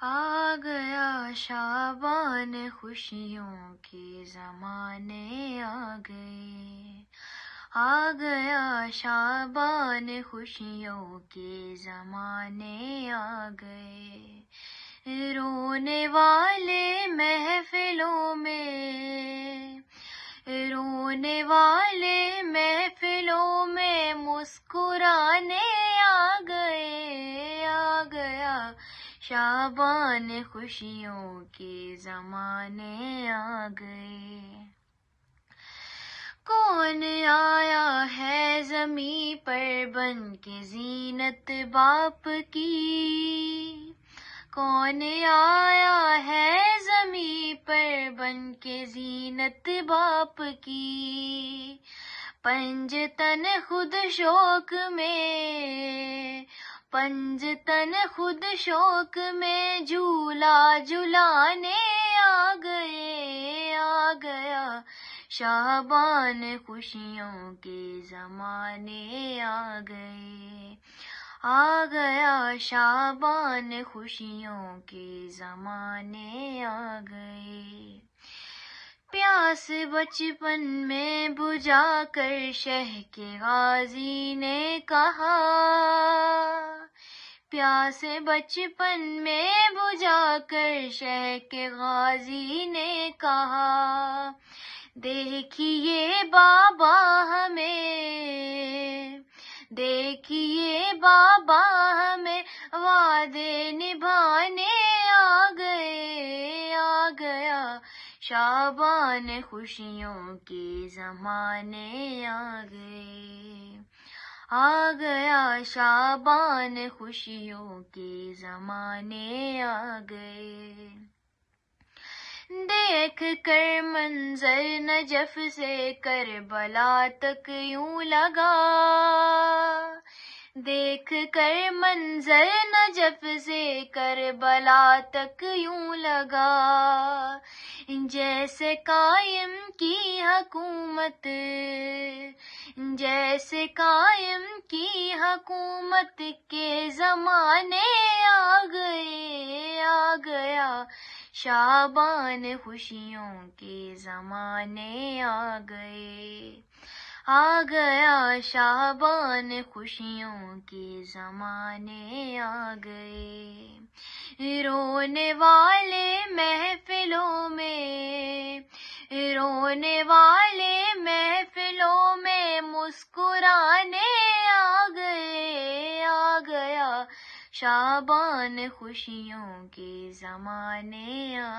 آ گیا شعبان خوشیوں کے زمانے آ گئے، آ گیا شعبان خوشیوں کے زمانے آ گئے، رونے والے محفلوں میں، رونے والے محفلوں میں مسکرانے آ گئے، آ گیا شعبان خوشیوں کے زمانے آ گئے۔ کون آیا ہے زمیں پر بن کے زینت باپ کی، کون آیا ہے زمیں پر بن کے زینت باپ کی، پنجتن خود شوق میں، پنجتن خود شوق میں جھولا جھلانے آ گئے، آ گیا شعبان خوشیوں کے زمانے آ گئے، آ گیا شعبان خوشیوں کے زمانے آ گئے۔ پیاس بچپن میں بجھا کر شہ کے غازی نے کہا، پیاس بچپن میں بجھا کر شہ کے غازی نے کہا، دیکھیے بابا ہمیں، دیکھیے بابا ہمیں وعدے نبھانے آ گئے، آ گیا شعبان خوشیوں کے زمانے آ گئے، آ گیا شعبان خوشیوں کے زمانے آ گئے۔ دیکھ کر منظر نجف سے کربلا تک یوں لگا، دیکھ کر منظر نجف سے کربلا تک یوں لگا، جیسے قائم کی حکومت، جیسے قائم کی حکومت کے زمانے آ گئے، آ گیا شعبان خوشیوں کے زمانے آ گئے، آ گیا شعبان خوشیوں کے زمانے آ گئے، رونے والے محفلوں میں، رونے والے محفلوں میں مسکرانے آ گئے، آ گیا شعبان خوشیوں کے زمانے آ